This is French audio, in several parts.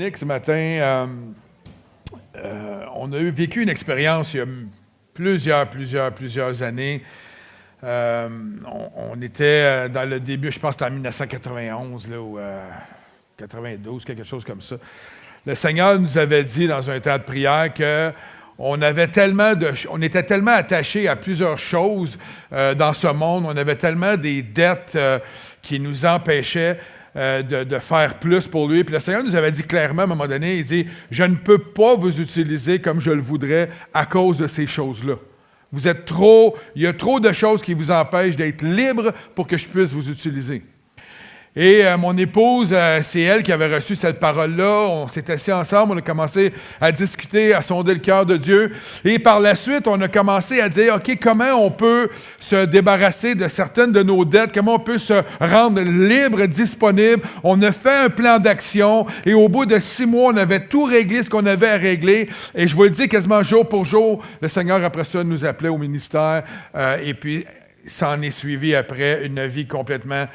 Nick ce matin, on a vécu une expérience il y a plusieurs années. On était dans le début, je pense que c'était en 1991 là, ou 92, quelque chose comme ça. Le Seigneur nous avait dit dans un temps de prière que on était tellement attachés à plusieurs choses dans ce monde, on avait tellement des dettes qui nous empêchaient de faire plus pour lui. Puis le Seigneur nous avait dit clairement à un moment donné, il dit « Je ne peux pas vous utiliser comme je le voudrais à cause de ces choses-là. Il y a trop de choses qui vous empêchent d'être libre pour que je puisse vous utiliser. » Et mon épouse, c'est elle qui avait reçu cette parole-là. On s'est assis ensemble, on a commencé à discuter, à sonder le cœur de Dieu. Et par la suite, on a commencé à dire, OK, comment on peut se débarrasser de certaines de nos dettes? Comment on peut se rendre libre, disponible? On a fait un plan d'action et au bout de 6 mois, on avait tout réglé, ce qu'on avait à régler. Et je vous le dis, quasiment jour pour jour, le Seigneur, après ça, nous appelait au ministère. Et puis, s'en est suivi après une vie complètement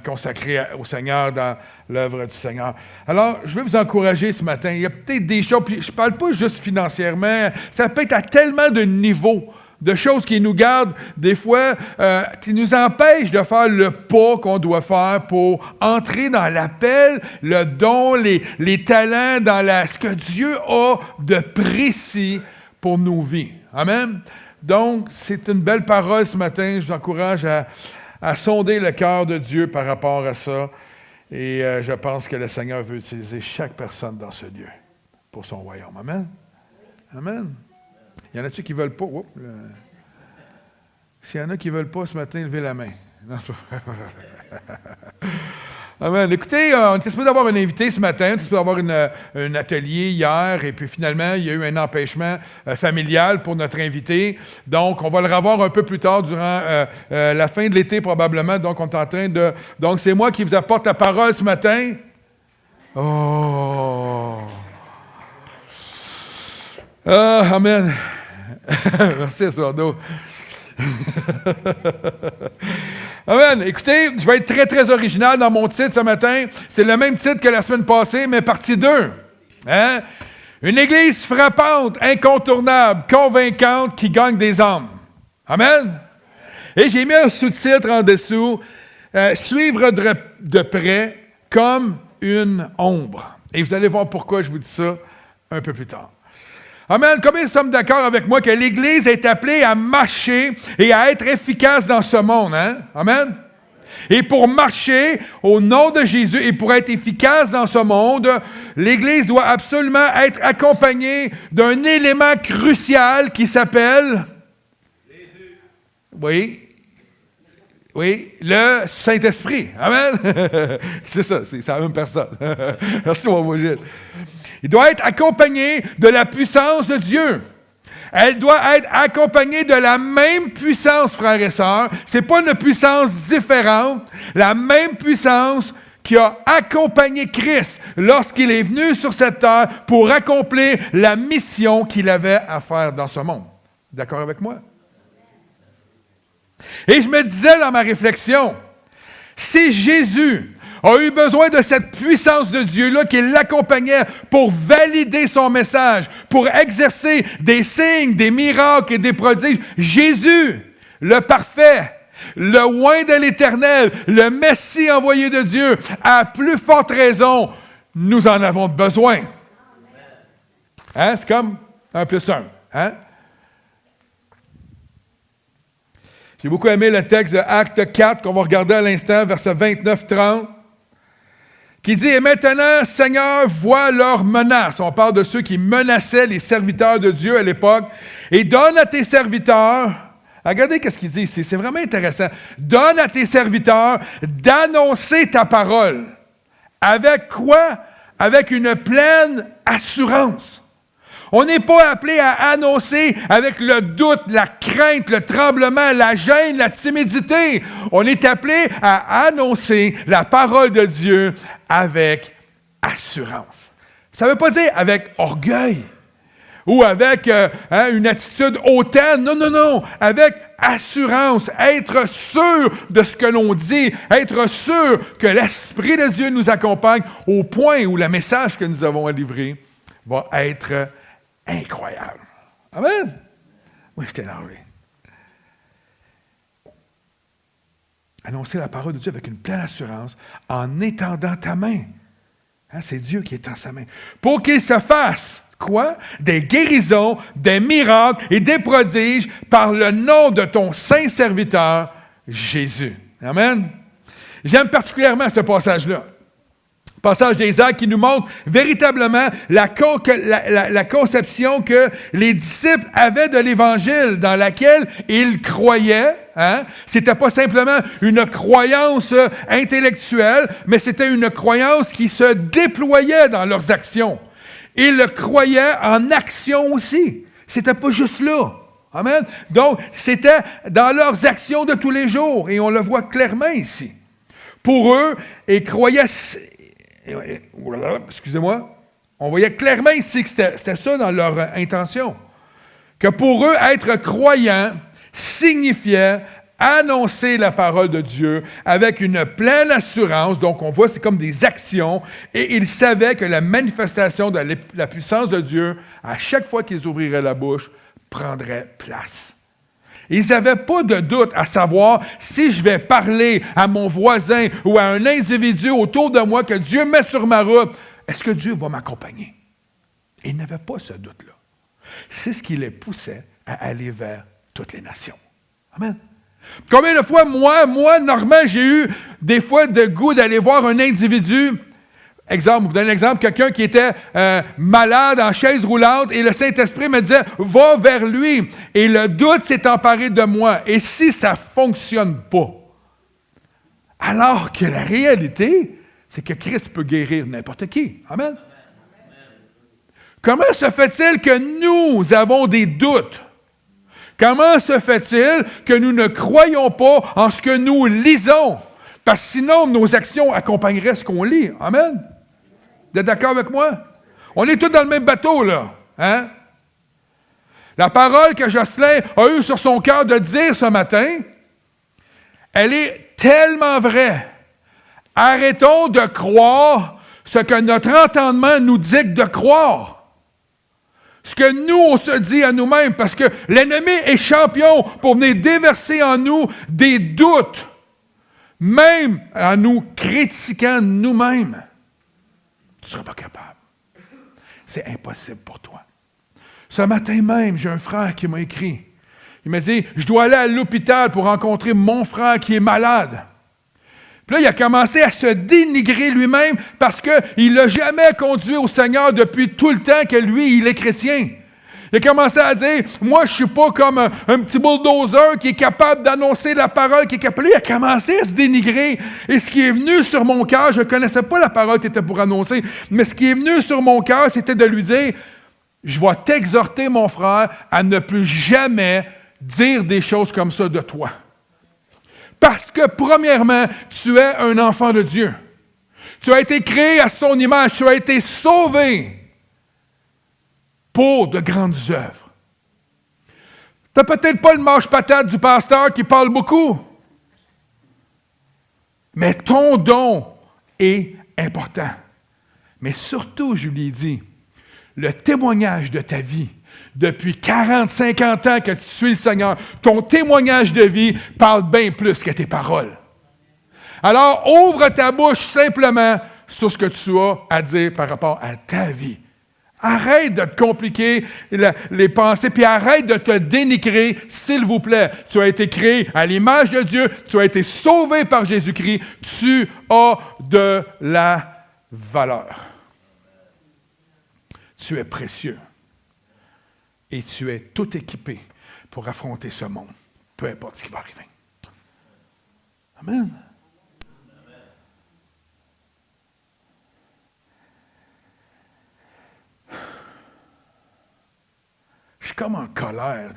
consacrée au Seigneur, dans l'œuvre du Seigneur. Alors, je veux vous encourager ce matin. Il y a peut-être des choses, puis je ne parle pas juste financièrement, ça peut être à tellement de niveaux, de choses qui nous gardent, des fois, qui nous empêchent de faire le pas qu'on doit faire pour entrer dans l'appel, le don, les talents, dans ce que Dieu a de précis pour nos vies. Amen. Donc, c'est une belle parole ce matin. Je vous encourage à sonder le cœur de Dieu par rapport à ça. Et je pense que le Seigneur veut utiliser chaque personne dans ce lieu pour son royaume. Amen. Amen. Il y en a-tu qui ne veulent pas? S'il y en a qui ne veulent pas ce matin, levez la main. Amen. Écoutez, on était supposé d'avoir un invité ce matin, on était supposé d'avoir un atelier hier, et puis finalement, il y a eu un empêchement familial pour notre invité. Donc, on va le revoir un peu plus tard, durant la fin de l'été probablement. Donc, on est en train de... Donc, c'est moi qui vous apporte la parole ce matin. Oh! Ah, amen. Merci, Eduardo. Amen. Écoutez, je vais être très, très original dans mon titre ce matin. C'est le même titre que la semaine passée, mais partie 2. Hein? Une église frappante, incontournable, convaincante, qui gagne des âmes. Amen. Et j'ai mis un sous-titre en dessous, suivre de près comme une ombre. Et vous allez voir pourquoi je vous dis ça un peu plus tard. Amen. Combien nous sommes d'accord avec moi que l'Église est appelée à marcher et à être efficace dans ce monde? Hein? Amen. Et pour marcher au nom de Jésus et pour être efficace dans ce monde, l'Église doit absolument être accompagnée d'un élément crucial qui s'appelle... Jésus. Oui, le Saint-Esprit. Amen. C'est ça, c'est la même personne. Merci, mon beau Gilles. Il doit être accompagné de la puissance de Dieu. Elle doit être accompagnée de la même puissance, frères et sœurs. Ce n'est pas une puissance différente. La même puissance qui a accompagné Christ lorsqu'il est venu sur cette terre pour accomplir la mission qu'il avait à faire dans ce monde. D'accord avec moi? Et je me disais dans ma réflexion, si Jésus a eu besoin de cette puissance de Dieu-là qui l'accompagnait pour valider son message, pour exercer des signes, des miracles et des prodiges. Jésus, le parfait, le oint de l'Éternel, le Messie envoyé de Dieu, à plus forte raison, nous en avons besoin. Hein? C'est comme 1 plus 1. Hein? J'ai beaucoup aimé le texte de Acte 4 qu'on va regarder à l'instant, versets 29-30. Qui dit, « Et maintenant, Seigneur, vois leurs menaces. » On parle de ceux qui menaçaient les serviteurs de Dieu à l'époque. « Et donne à tes serviteurs... » Regardez ce qu'il dit ici, c'est vraiment intéressant. « Donne à tes serviteurs d'annoncer ta parole. » Avec quoi? Avec une pleine assurance. On n'est pas appelé à annoncer avec le doute, la crainte, le tremblement, la gêne, la timidité. On est appelé à annoncer la parole de Dieu avec assurance. Ça ne veut pas dire avec orgueil ou avec une attitude hautaine. Non, non, non. Avec assurance, être sûr de ce que l'on dit, être sûr que l'Esprit de Dieu nous accompagne au point où le message que nous avons à livrer va être incroyable. Amen? Oui, je t'ai énervé. Annoncer la parole de Dieu avec une pleine assurance en étendant ta main. Hein, c'est Dieu qui étend sa main. Pour qu'il se fasse, quoi? Des guérisons, des miracles et des prodiges par le nom de ton saint serviteur, Jésus. Amen? J'aime particulièrement ce passage-là. Passage d'Ésaïe qui nous montre véritablement la conception que les disciples avaient de l'Évangile dans laquelle ils croyaient. Hein? C'était pas simplement une croyance intellectuelle, mais c'était une croyance qui se déployait dans leurs actions. Ils le croyaient en action aussi. C'était pas juste là. Amen? Donc, c'était dans leurs actions de tous les jours. Et on le voit clairement ici. Pour eux, ils croyaient... Excusez-moi. On voyait clairement ici que c'était ça dans leur intention. Que pour eux, être croyant signifiait annoncer la parole de Dieu avec une pleine assurance. Donc, on voit, c'est comme des actions. Et ils savaient que la manifestation de la puissance de Dieu, à chaque fois qu'ils ouvriraient la bouche, prendrait place. Ils n'avaient pas de doute à savoir si je vais parler à mon voisin ou à un individu autour de moi que Dieu met sur ma route, est-ce que Dieu va m'accompagner? Ils n'avaient pas ce doute-là. C'est ce qui les poussait à aller vers toutes les nations. Amen. Combien de fois, moi, Normand, j'ai eu des fois de goût d'aller voir un individu. Exemple, vous donne un exemple, quelqu'un qui était malade en chaise roulante et le Saint-Esprit me disait, va vers lui. Et le doute s'est emparé de moi. Et si ça ne fonctionne pas? Alors que la réalité, c'est que Christ peut guérir n'importe qui. Amen. Comment se fait-il que nous avons des doutes? Comment se fait-il que nous ne croyons pas en ce que nous lisons? Parce que sinon, nos actions accompagneraient ce qu'on lit. Amen. Vous êtes d'accord avec moi? On est tous dans le même bateau, là. Hein? La parole que Jocelyn a eue sur son cœur de dire ce matin, elle est tellement vraie. Arrêtons de croire ce que notre entendement nous dicte de croire. Ce que nous, on se dit à nous-mêmes, parce que l'ennemi est champion pour venir déverser en nous des doutes, même en nous critiquant nous-mêmes. Tu ne seras pas capable. C'est impossible pour toi. Ce matin même, j'ai un frère qui m'a écrit. Il m'a dit, je dois aller à l'hôpital pour rencontrer mon frère qui est malade. Puis là, il a commencé à se dénigrer lui-même parce qu'il n'a jamais conduit au Seigneur depuis tout le temps que lui, il est chrétien. Il a commencé à dire, moi, je ne suis pas comme un petit bulldozer qui est capable d'annoncer la parole, qui est capable. Il a commencé à se dénigrer. Et ce qui est venu sur mon cœur, je ne connaissais pas la parole qui était pour annoncer, mais ce qui est venu sur mon cœur, c'était de lui dire, je vais t'exhorter, mon frère, à ne plus jamais dire des choses comme ça de toi. Parce que, premièrement, tu es un enfant de Dieu. Tu as été créé à son image. Tu as été sauvé pour de grandes œuvres. Tu n'as peut-être pas le mâche-patate du pasteur qui parle beaucoup. Mais ton don est important. Mais surtout, je lui ai dit, le témoignage de ta vie, depuis 40, 50 ans que tu suis le Seigneur, ton témoignage de vie parle bien plus que tes paroles. Alors, ouvre ta bouche simplement sur ce que tu as à dire par rapport à ta vie. Arrête de te compliquer les pensées, puis arrête de te dénigrer, s'il vous plaît. Tu as été créé à l'image de Dieu, tu as été sauvé par Jésus-Christ, tu as de la valeur. Tu es précieux. Et tu es tout équipé pour affronter ce monde, peu importe ce qui va arriver. Amen. Je suis comme en colère.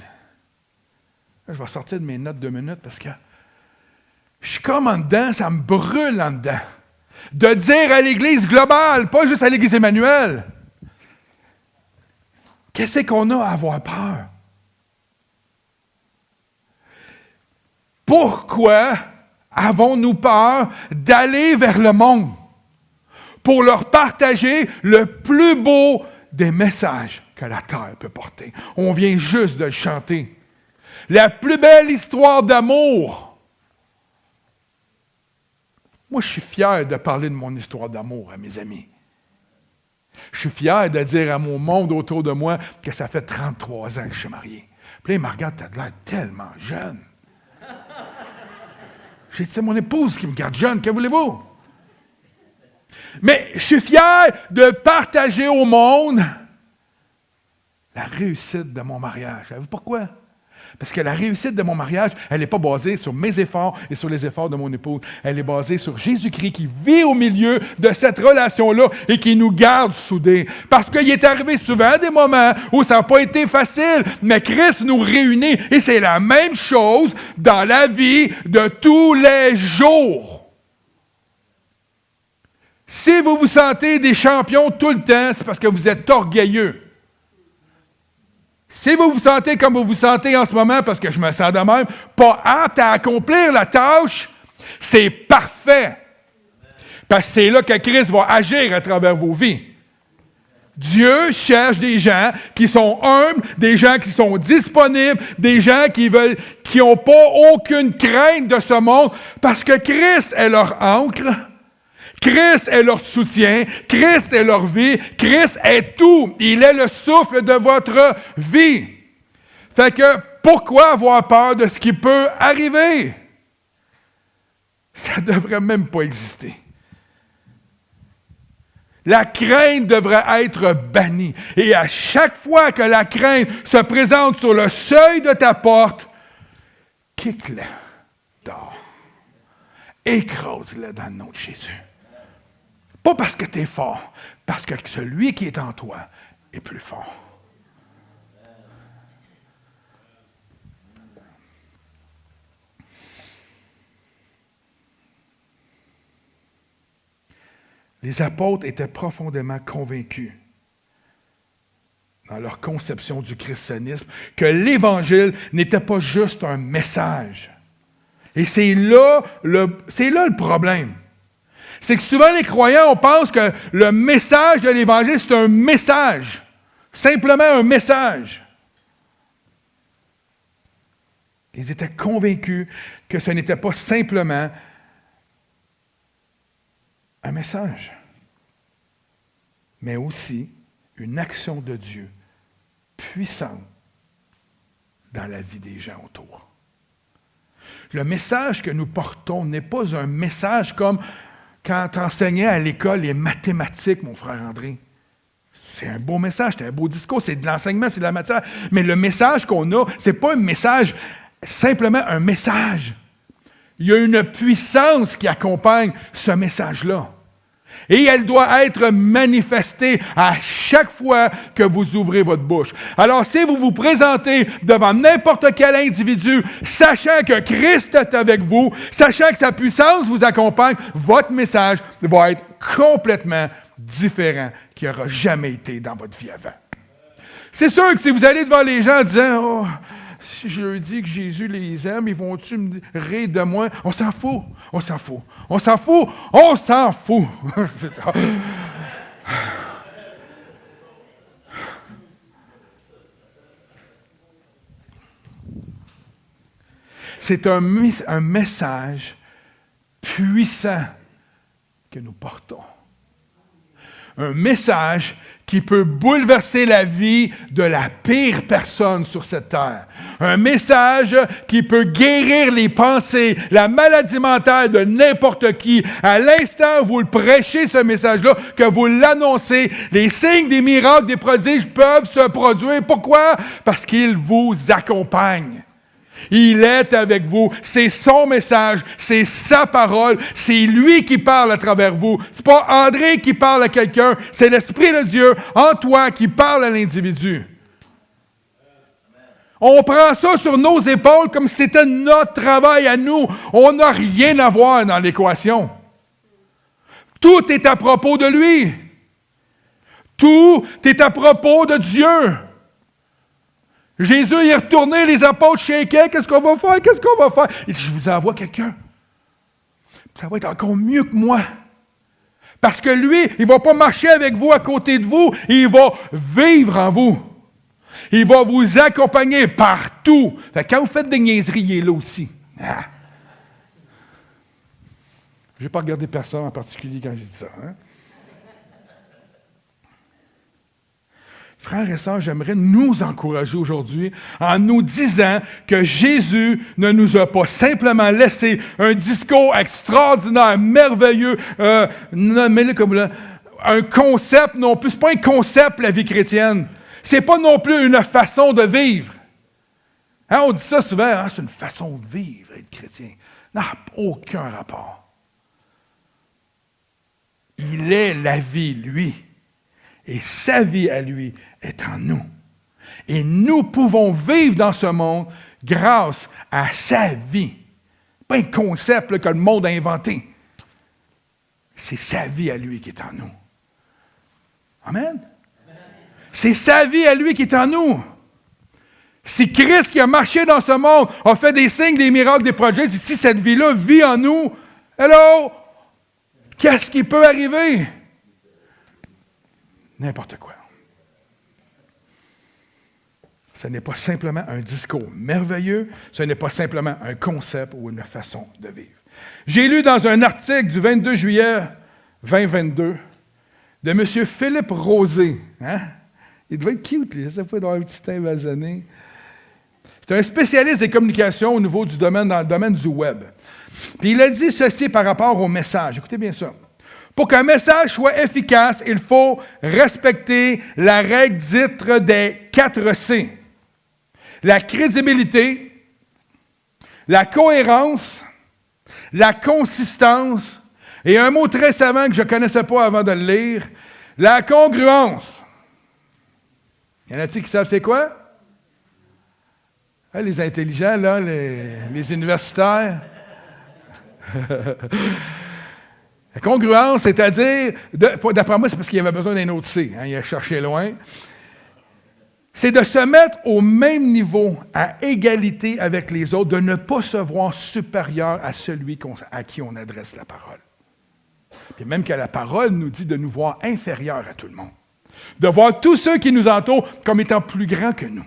Là, je vais sortir de mes notes 2 minutes parce que je suis comme en dedans, ça me brûle en dedans. De dire à l'Église globale, pas juste à l'Église Emmanuel. Qu'est-ce qu'on a à avoir peur? Pourquoi avons-nous peur d'aller vers le monde pour leur partager le plus beau des messages que la terre peut porter? On vient juste de le chanter. La plus belle histoire d'amour. Moi, je suis fier de parler de mon histoire d'amour à mes amis. Je suis fier de dire à mon monde autour de moi que ça fait 33 ans que je suis marié. Puis là, il me regarde, t'as l'air tellement jeune. J'ai dit, c'est mon épouse qui me garde jeune, que voulez-vous? Mais je suis fier de partager au monde la réussite de mon mariage. Savez-vous pourquoi? Parce que la réussite de mon mariage, elle n'est pas basée sur mes efforts et sur les efforts de mon épouse. Elle est basée sur Jésus-Christ qui vit au milieu de cette relation-là et qui nous garde soudés. Parce qu'il est arrivé souvent des moments où ça n'a pas été facile, mais Christ nous réunit. Et c'est la même chose dans la vie de tous les jours. Si vous vous sentez des champions tout le temps, c'est parce que vous êtes orgueilleux. Si vous vous sentez comme vous vous sentez en ce moment, parce que je me sens de même, pas apte à accomplir la tâche, c'est parfait. Parce que c'est là que Christ va agir à travers vos vies. Dieu cherche des gens qui sont humbles, des gens qui sont disponibles, des gens qui n'ont pas aucune crainte de ce monde, parce que Christ est leur ancre. Christ est leur soutien, Christ est leur vie, Christ est tout. Il est le souffle de votre vie. Fait que, pourquoi avoir peur de ce qui peut arriver? Ça ne devrait même pas exister. La crainte devrait être bannie. Et à chaque fois que la crainte se présente sur le seuil de ta porte, kick-la dehors. Écrase-la dans le nom de Jésus. Pas parce que tu es fort, parce que celui qui est en toi est plus fort. Les apôtres étaient profondément convaincus dans leur conception du christianisme que l'Évangile n'était pas juste un message. Et c'est là le problème. C'est que souvent, les croyants, on pense que le message de l'Évangile, c'est un message. Simplement un message. Ils étaient convaincus que ce n'était pas simplement un message, mais aussi une action de Dieu puissante dans la vie des gens autour. Le message que nous portons n'est pas un message comme quand tu enseignais à l'école les mathématiques, mon frère André. C'est un beau message, c'est un beau discours, c'est de l'enseignement, c'est de la matière. Mais le message qu'on a, ce n'est pas un message, simplement un message. Il y a une puissance qui accompagne ce message-là. Et elle doit être manifestée à chaque fois que vous ouvrez votre bouche. Alors, si vous vous présentez devant n'importe quel individu, sachant que Christ est avec vous, sachant que sa puissance vous accompagne, votre message va être complètement différent qu'il n'aura jamais été dans votre vie avant. C'est sûr que si vous allez devant les gens en disant « Oh, si je leur dis que Jésus les aime, ils vont-tu me rire de moi? » On s'en fout, on s'en fout, on s'en fout, on s'en fout. C'est un message puissant que nous portons. Un message qui peut bouleverser la vie de la pire personne sur cette terre. Un message qui peut guérir les pensées, la maladie mentale de n'importe qui. À l'instant où vous le prêchez, ce message-là, que vous l'annoncez, les signes, des miracles, des prodiges peuvent se produire. Pourquoi? Parce qu'il vous accompagne. Il est avec vous. C'est son message, c'est sa parole, c'est lui qui parle à travers vous. C'est pas André qui parle à quelqu'un, c'est l'Esprit de Dieu en toi qui parle à l'individu. On prend ça sur nos épaules comme si c'était notre travail à nous. On n'a rien à voir dans l'équation. Tout est à propos de lui. Tout est à propos de Dieu. Jésus il est retourné, les apôtres shakeaient. Qu'est-ce qu'on va faire? Qu'est-ce qu'on va faire? Il dit, je vous envoie quelqu'un. Ça va être encore mieux que moi. Parce que lui, il ne va pas marcher avec vous à côté de vous, il va vivre en vous. Il va vous accompagner partout. Fait que quand vous faites des niaiseries, il est là aussi. Ah. Je n'ai pas regardé personne en particulier quand j'ai dit ça. Hein? Frères et sœurs, j'aimerais nous encourager aujourd'hui en nous disant que Jésus ne nous a pas simplement laissé un discours extraordinaire, merveilleux, nommez-le comme là, un concept non plus. Ce n'est pas un concept, la vie chrétienne. Ce n'est pas non plus une façon de vivre. Hein, on dit ça souvent, hein, c'est une façon de vivre, être chrétien. Ça n'a aucun rapport. Il est la vie, lui. Et sa vie à lui est en nous. Et nous pouvons vivre dans ce monde grâce à sa vie. Pas un concept là, que le monde a inventé. C'est sa vie à lui qui est en nous. Amen? C'est sa vie à lui qui est en nous. Si Christ qui a marché dans ce monde a fait des signes, des miracles, des prodiges, si cette vie-là vit en nous, hello, qu'est-ce qui peut arriver? N'importe quoi. Ce n'est pas simplement un discours merveilleux, ce n'est pas simplement un concept ou une façon de vivre. J'ai lu dans un article du 22 juillet 2022 de M. Philippe Rosé. Hein? Il devait être cute, lui. Je ne sais pas, il doit avoir un petit teint basané. C'est un spécialiste des communications au niveau du domaine, dans le domaine du web. Puis il a dit ceci par rapport au message. Écoutez bien ça. Pour qu'un message soit efficace, il faut respecter la règle dite des 4 C. La crédibilité, la cohérence, la consistance, et un mot très savant que je ne connaissais pas avant de le lire, la congruence. Y en a-t-il qui savent c'est quoi? Hein, les intelligents, là, les universitaires. La congruence, c'est-à-dire, d'après moi, c'est parce qu'il avait besoin d'un autre C. Hein, il a cherché loin. C'est de se mettre au même niveau, à égalité avec les autres, de ne pas se voir supérieur à celui à qui on adresse la parole. Puis même que la parole nous dit de nous voir inférieurs à tout le monde. De voir tous ceux qui nous entourent comme étant plus grands que nous.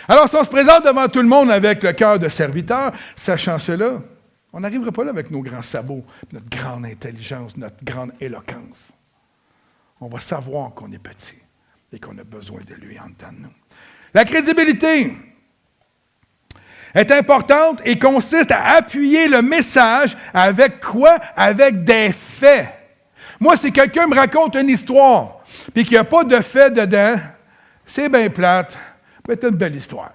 Alors, si on se présente devant tout le monde avec le cœur de serviteur, sachant cela, on n'arrivera pas là avec nos grands sabots, notre grande intelligence, notre grande éloquence. On va savoir qu'on est petit et qu'on a besoin de lui en dedans de nous. La crédibilité est importante et consiste à appuyer le message avec quoi? Avec des faits. Moi, si quelqu'un me raconte une histoire et qu'il n'y a pas de faits dedans, c'est bien plate, mais c'est une belle histoire.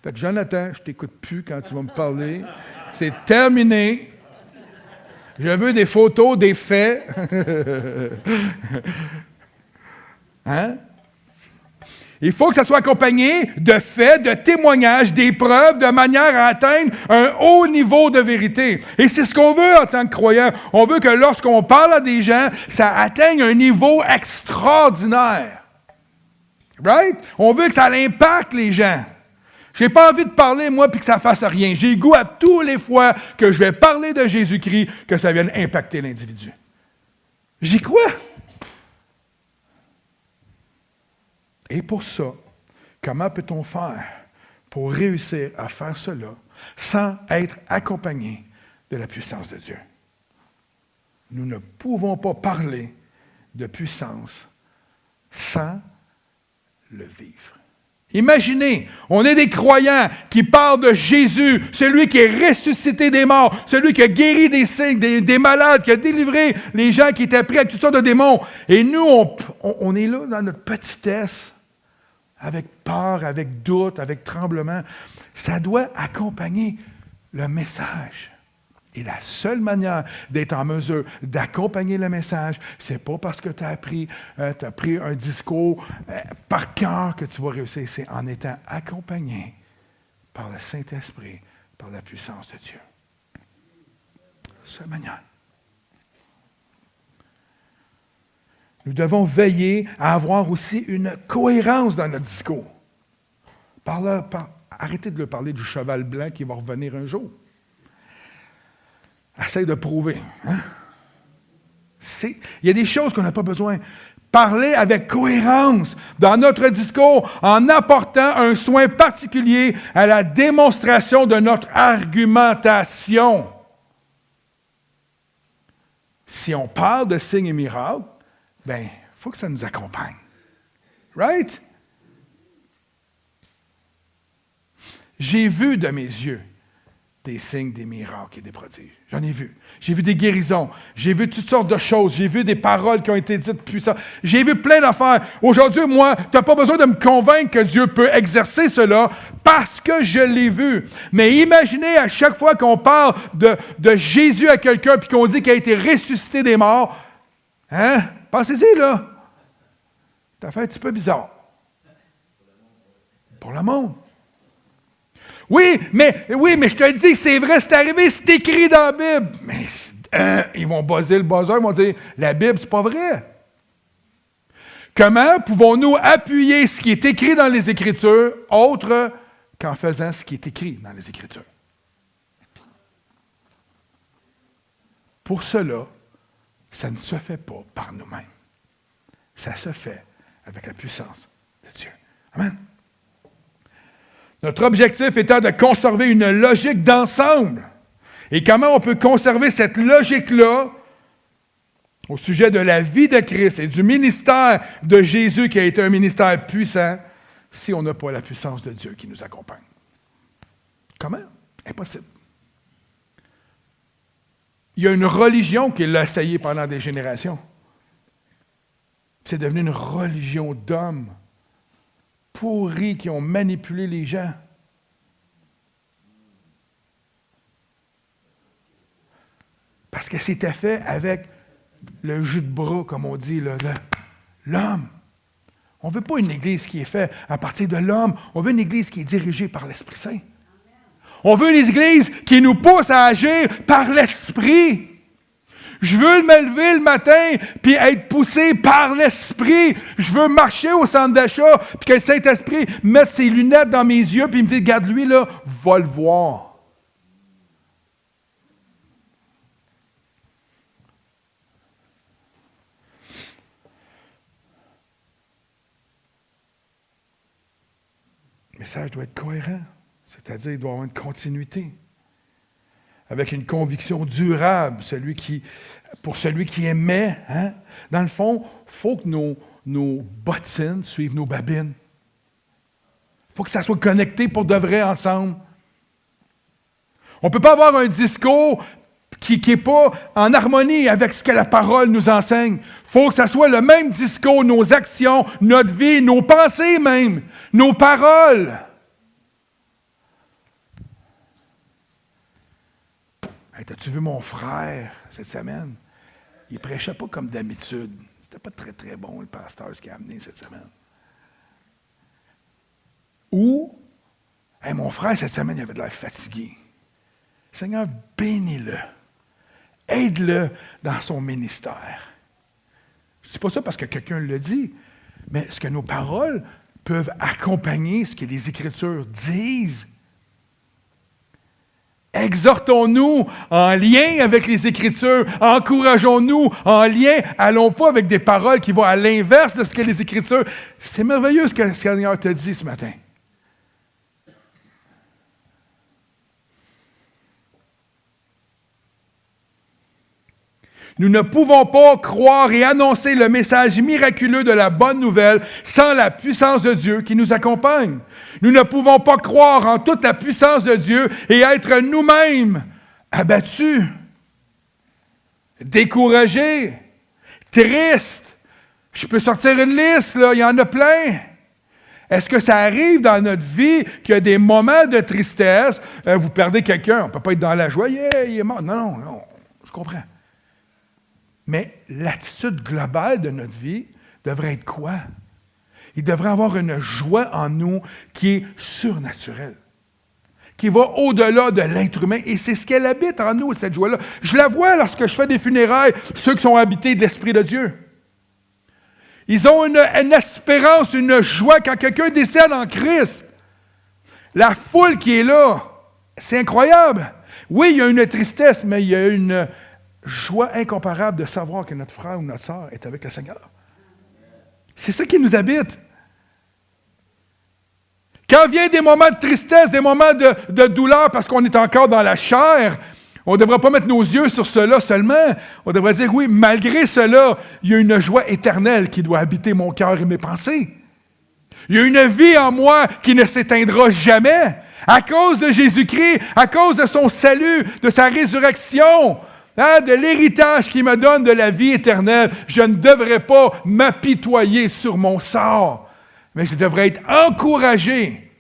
Fait que Jonathan, je ne t'écoute plus quand tu vas me parler. C'est terminé. Je veux des photos, des faits. Hein? Il faut que ça soit accompagné de faits, de témoignages, des preuves, de manière à atteindre un haut niveau de vérité. Et c'est ce qu'on veut en tant que croyant. On veut que lorsqu'on parle à des gens, ça atteigne un niveau extraordinaire. Right? On veut que ça impacte les gens. Je n'ai pas envie de parler, moi, puis que ça ne fasse rien. J'ai goût à tous les fois que je vais parler de Jésus-Christ, que ça vienne impacter l'individu. J'y crois. Et pour ça, comment peut-on faire pour réussir à faire cela sans être accompagné de la puissance de Dieu? Nous ne pouvons pas parler de puissance sans le vivre. Imaginez, on est des croyants qui parlent de Jésus, celui qui est ressuscité des morts, celui qui a guéri des signes, des malades, qui a délivré les gens qui étaient pris avec toutes sortes de démons. Et nous, on est là dans notre petitesse, avec peur, avec doute, avec tremblement. Ça doit accompagner le message. Et la seule manière d'être en mesure d'accompagner le message, c'est pas parce que tu as pris un discours par cœur que tu vas réussir. C'est en étant accompagné par le Saint-Esprit, par la puissance de Dieu. Seule manière. nous devons veiller à avoir aussi une cohérence dans notre discours. Arrêtez de leur parler du cheval blanc qui va revenir un jour. Essaye de prouver. Hein? Il y a des choses qu'on n'a pas besoin. Parler avec cohérence dans notre discours en apportant un soin particulier à la démonstration de notre argumentation. Si on parle de signes et miracles, il faut que ça nous accompagne. Right? J'ai vu de mes yeux des signes, des miracles et des prodiges. J'en ai vu. J'ai vu des guérisons. J'ai vu toutes sortes de choses. J'ai vu des paroles qui ont été dites puissantes. J'ai vu plein d'affaires. Aujourd'hui, moi, tu n'as pas besoin de me convaincre que Dieu peut exercer cela parce que je l'ai vu. Mais imaginez à chaque fois qu'on parle de Jésus à quelqu'un puis qu'on dit qu'il a été ressuscité des morts. Hein? Pensez-y, là. Ça fait un petit peu bizarre. Pour le monde. Oui, mais je te le dis, c'est vrai, c'est arrivé, c'est écrit dans la Bible. Mais ils vont buzzer le buzzer, ils vont dire, la Bible, c'est pas vrai. Comment pouvons-nous appuyer ce qui est écrit dans les Écritures, autre qu'en faisant ce qui est écrit dans les Écritures? Pour cela, ça ne se fait pas par nous-mêmes. Ça se fait avec la puissance de Dieu. Amen. Notre objectif étant de conserver une logique d'ensemble. Et comment on peut conserver cette logique-là au sujet de la vie de Christ et du ministère de Jésus qui a été un ministère puissant si on n'a pas la puissance de Dieu qui nous accompagne? Comment? Impossible. Il y a une religion qui l'a essayé pendant des générations. C'est devenu une religion d'hommes pourris qui ont manipulé les gens. Parce que c'était fait avec le jus de bras, comme on dit, l'homme. On ne veut pas une Église qui est faite à partir de l'homme. On veut une Église qui est dirigée par l'Esprit Saint. On veut une Église qui nous pousse à agir par l'Esprit. Je veux me lever le matin puis être poussé par l'Esprit. Je veux marcher au centre d'achat puis que le Saint-Esprit mette ses lunettes dans mes yeux puis me dit, regarde lui là, va le voir. Le message doit être cohérent, c'est-à-dire il doit y avoir une continuité. Avec une conviction durable, pour celui qui aimait. Hein? Dans le fond, il faut que nos bottines suivent nos babines. Il faut que ça soit connecté pour de vrai ensemble. On ne peut pas avoir un discours qui n'est pas en harmonie avec ce que la parole nous enseigne. Il faut que ça soit le même discours, nos actions, notre vie, nos pensées même, nos paroles. Hey, t'as-tu vu mon frère cette semaine? Il ne prêchait pas comme d'habitude. C'était pas très, très bon, le pasteur, ce qu'il a amené cette semaine. Ou, hey, mon frère, cette semaine, il avait de l'air fatigué. Seigneur, bénis-le. Aide-le dans son ministère. Je ne dis pas ça parce que quelqu'un le dit, mais est-ce que nos paroles peuvent accompagner ce que les Écritures disent? Exhortons-nous en lien avec les Écritures, encourageons-nous en lien, allons pas avec des paroles qui vont à l'inverse de ce que les Écritures. C'est merveilleux ce que le Seigneur te dit ce matin. Nous ne pouvons pas croire et annoncer le message miraculeux de la bonne nouvelle sans la puissance de Dieu qui nous accompagne. Nous ne pouvons pas croire en toute la puissance de Dieu et être nous-mêmes abattus, découragés, tristes. Je peux sortir une liste, là, il y en a plein. Est-ce que ça arrive dans notre vie qu'il y a des moments de tristesse? Vous perdez quelqu'un, on ne peut pas être dans la joie, yeah, il est mort. Non, je comprends. Mais l'attitude globale de notre vie devrait être quoi? Il devrait avoir une joie en nous qui est surnaturelle, qui va au-delà de l'être humain. Et c'est ce qu'elle habite en nous, cette joie-là. Je la vois lorsque je fais des funérailles, ceux qui sont habités de l'Esprit de Dieu. Ils ont une espérance, une joie quand quelqu'un décède en Christ. La foule qui est là, c'est incroyable. Oui, il y a une tristesse, mais il y a une joie incomparable de savoir que notre frère ou notre sœur est avec le Seigneur. C'est ça qui nous habite. Quand vient des moments de tristesse, des moments de douleur parce qu'on est encore dans la chair, on ne devrait pas mettre nos yeux sur cela seulement. On devrait dire, oui, malgré cela, il y a une joie éternelle qui doit habiter mon cœur et mes pensées. Il y a une vie en moi qui ne s'éteindra jamais. À cause de Jésus-Christ, à cause de son salut, de sa résurrection, de l'héritage qu'il me donne de la vie éternelle, je ne devrais pas m'apitoyer sur mon sort. Mais je devrais être encouragé.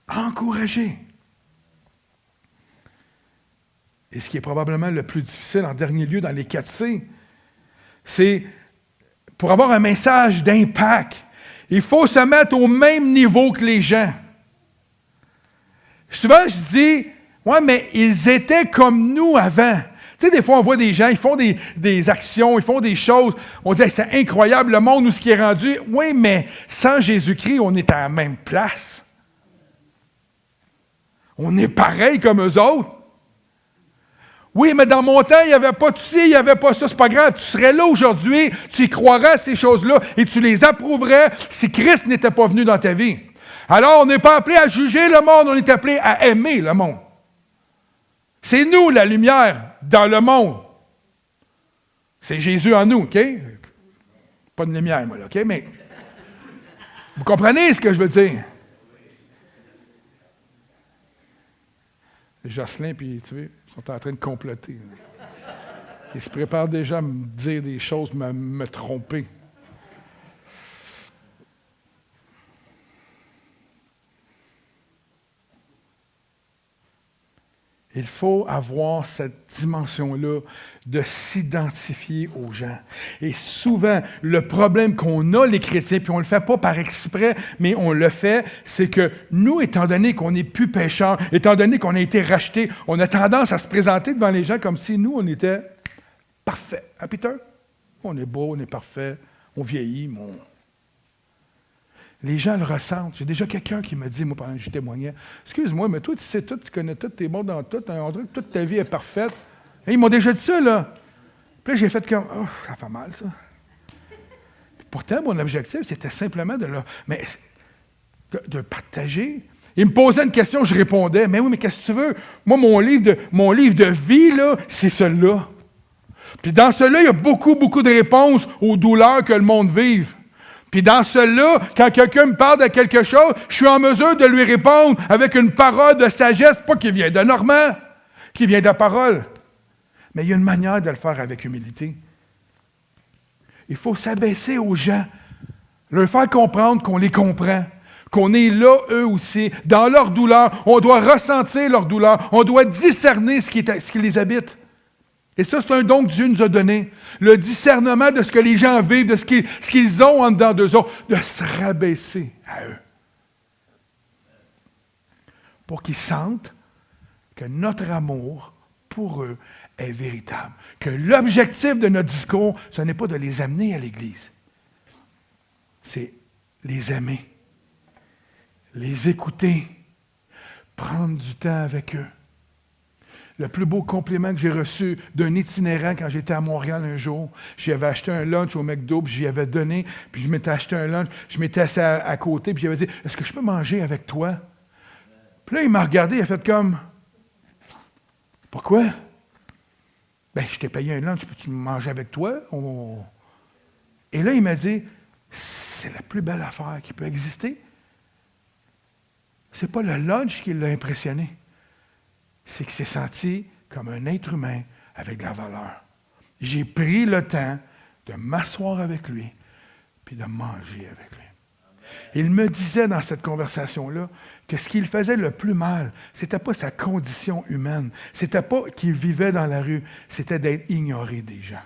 Encouragé. Et ce qui est probablement le plus difficile en dernier lieu dans les 4C, c'est pour avoir un message d'impact, il faut se mettre au même niveau que les gens. Souvent, je dis, ouais, mais ils étaient comme nous avant. Tu sais, des fois, on voit des gens, ils font des actions, ils font des choses. On dit, hey, c'est incroyable, le monde où ce qui est rendu. Oui, mais sans Jésus-Christ, on est à la même place. On est pareil comme eux autres. Oui, mais dans mon temps, il n'y avait pas tout ça, il n'y avait pas ça, c'est pas grave. Tu serais là aujourd'hui, tu y croirais à ces choses-là et tu les approuverais si Christ n'était pas venu dans ta vie. Alors, on n'est pas appelé à juger le monde, on est appelé à aimer le monde. C'est nous la lumière dans le monde. C'est Jésus en nous, OK? Pas de lumière, moi, là, OK? Mais vous comprenez ce que je veux dire? Jocelyn, puis tu vois, ils sont en train de comploter. Ils se préparent déjà à me dire des choses, me tromper. Il faut avoir cette dimension-là de s'identifier aux gens. Et souvent, le problème qu'on a, les chrétiens, puis on ne le fait pas par exprès, mais on le fait, c'est que nous, étant donné qu'on n'est plus pécheurs, étant donné qu'on a été rachetés, on a tendance à se présenter devant les gens comme si nous, on était parfaits. Hein, Peter? On est beau, on est parfait, on vieillit, mais les gens le ressentent. J'ai déjà quelqu'un qui m'a dit, moi, pendant que je témoignais, « Excuse-moi, mais toi, tu sais tout, tu connais tout, tu es bon dans tout, on dirait que toute ta vie est parfaite. » Et ils m'ont déjà dit ça, là. Puis là, j'ai fait comme, « Oh, ça fait mal, ça. » Pourtant, mon objectif, c'était simplement de partager. Ils me posaient une question, je répondais, « Mais oui, mais qu'est-ce que tu veux? Moi, mon livre de vie, là, c'est celui-là. » Puis dans celui-là, il y a beaucoup, beaucoup de réponses aux douleurs que le monde vive. Puis dans cela, quand quelqu'un me parle de quelque chose, je suis en mesure de lui répondre avec une parole de sagesse, pas qui vient de Normand, qui vient de la parole. Mais il y a une manière de le faire avec humilité. Il faut s'abaisser aux gens, leur faire comprendre qu'on les comprend, qu'on est là, eux aussi, dans leur douleur. On doit ressentir leur douleur, on doit discerner ce qui les habite. Et ça, c'est un don que Dieu nous a donné. Le discernement de ce que les gens vivent, de ce qu'ils ont en dedans d'eux autres, de se rabaisser à eux. Pour qu'ils sentent que notre amour pour eux est véritable. Que l'objectif de notre discours, ce n'est pas de les amener à l'Église. C'est les aimer, les écouter, prendre du temps avec eux. Le plus beau compliment que j'ai reçu d'un itinérant quand j'étais à Montréal un jour, j'y avais acheté un lunch au McDo, puis j'y avais donné, puis je m'étais acheté un lunch, je m'étais assis à côté, puis j'avais dit, « Est-ce que je peux manger avec toi? » Puis là, il m'a regardé, il a fait comme, « Pourquoi? » « Ben, je t'ai payé un lunch, peux-tu manger avec toi? Et là, il m'a dit, « C'est la plus belle affaire qui peut exister. » C'est pas le lunch qui l'a impressionné. C'est qu'il s'est senti comme un être humain avec de la valeur. J'ai pris le temps de m'asseoir avec lui puis de manger avec lui. Il me disait dans cette conversation-là que ce qui le faisait le plus mal, c'était pas sa condition humaine, c'était pas qu'il vivait dans la rue, c'était d'être ignoré des gens.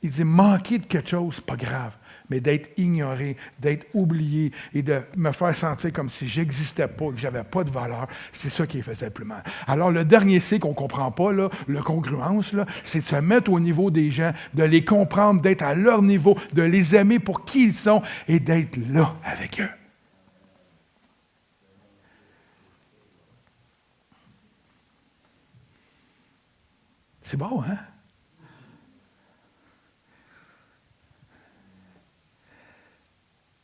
Il dit, manquer de quelque chose, c'est pas grave, mais d'être ignoré, d'être oublié et de me faire sentir comme si j'existais pas, que j'avais pas de valeur, c'est ça qui faisait le plus mal. Alors, le dernier C qu'on ne comprend pas, là, le congruence, là, c'est de se mettre au niveau des gens, de les comprendre, d'être à leur niveau, de les aimer pour qui ils sont et d'être là avec eux. C'est beau, hein?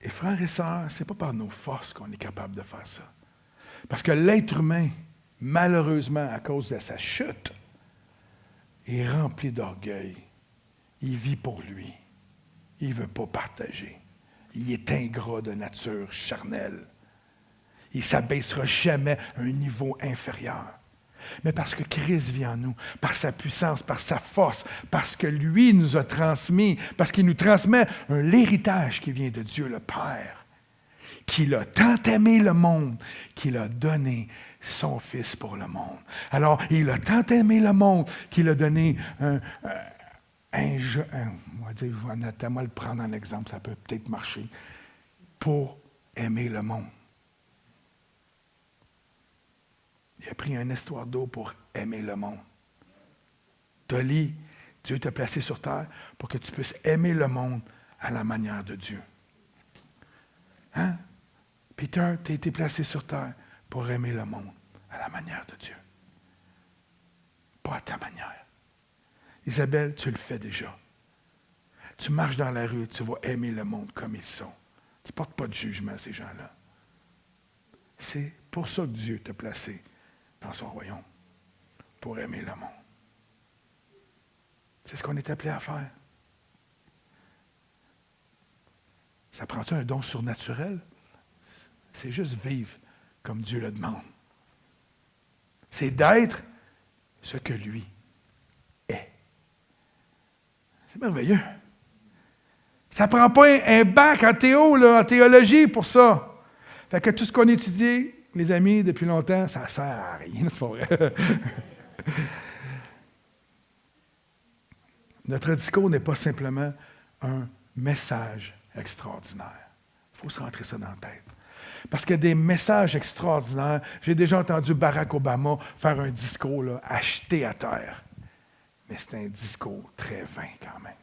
Et frères et sœurs, ce n'est pas par nos forces qu'on est capable de faire ça. Parce que l'être humain, malheureusement, à cause de sa chute, est rempli d'orgueil. Il vit pour lui. Il ne veut pas partager. Il est ingrat de nature charnelle. Il ne s'abaissera jamais à un niveau inférieur. Mais parce que Christ vit en nous, par sa puissance, par sa force, parce que lui nous a transmis, parce qu'il nous transmet l'héritage qui vient de Dieu le Père, qu'il a tant aimé le monde, qu'il a donné son Fils pour le monde. Alors, il a tant aimé le monde qu'il a donné on va dire, je vais notamment le prendre en exemple, ça peut peut-être marcher, pour aimer le monde. Il a pris une histoire d'eau pour aimer le monde. Dieu t'a placé sur terre pour que tu puisses aimer le monde à la manière de Dieu. Hein? Peter, tu as été placé sur terre pour aimer le monde à la manière de Dieu. Pas à ta manière. Isabelle, tu le fais déjà. Tu marches dans la rue, tu vas aimer le monde comme ils sont. Tu ne portes pas de jugement à ces gens-là. C'est pour ça que Dieu t'a placé dans son royaume, pour aimer le monde. C'est ce qu'on est appelé à faire. Ça prend-tu un don surnaturel? C'est juste vivre comme Dieu le demande. C'est d'être ce que lui est. C'est merveilleux. Ça ne prend pas un bac en théologie pour ça. Fait que tout ce qu'on étudie, les amis, depuis longtemps, ça ne sert à rien, c'est pas vrai. Notre discours n'est pas simplement un message extraordinaire. Il faut se rentrer ça dans la tête. Parce qu'il y a des messages extraordinaires. J'ai déjà entendu Barack Obama faire un discours là, acheté à terre. Mais c'est un discours très vain quand même.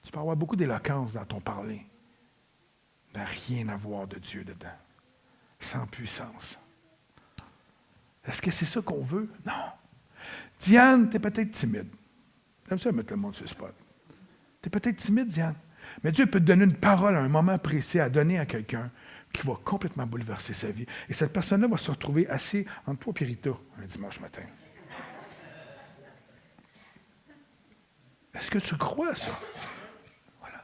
Tu peux avoir beaucoup d'éloquence dans ton parler. n'a rien à voir de Dieu dedans. Sans puissance. Est-ce que c'est ça qu'on veut? Non. Diane, tu es peut-être timide. J'aime ça mettre le monde sur le spot. Tu es peut-être timide, Diane. Mais Dieu peut te donner une parole à un moment précis à donner à quelqu'un qui va complètement bouleverser sa vie. Et cette personne-là va se retrouver assis entre toi et Rita un dimanche matin. Est-ce que tu crois à ça? Voilà.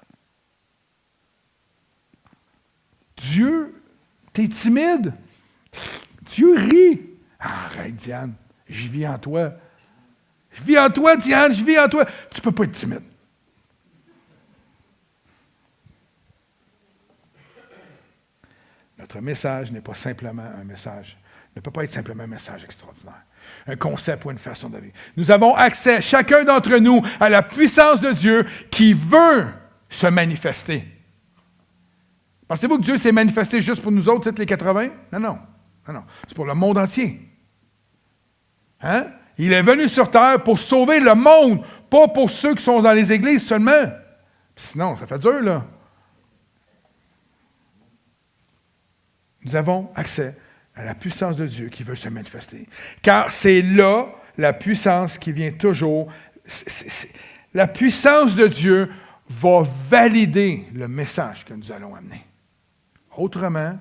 Dieu, t'es timide? Dieu rit. Arrête, Diane. Je vis en toi. Je vis en toi, Diane. Je vis en toi. Tu ne peux pas être timide. Notre message n'est pas simplement un message. Ne peut pas être simplement un message extraordinaire. Un concept ou une façon de vivre. Nous avons accès, chacun d'entre nous, à la puissance de Dieu qui veut se manifester. Pensez-vous que Dieu s'est manifesté juste pour nous autres, les 80? Non. C'est pour le monde entier. Hein? Il est venu sur terre pour sauver le monde, pas pour ceux qui sont dans les églises seulement. Sinon, ça fait dur, là. Nous avons accès à la puissance de Dieu qui veut se manifester. Car c'est là la puissance qui vient toujours. La puissance de Dieu va valider le message que nous allons amener. Autrement,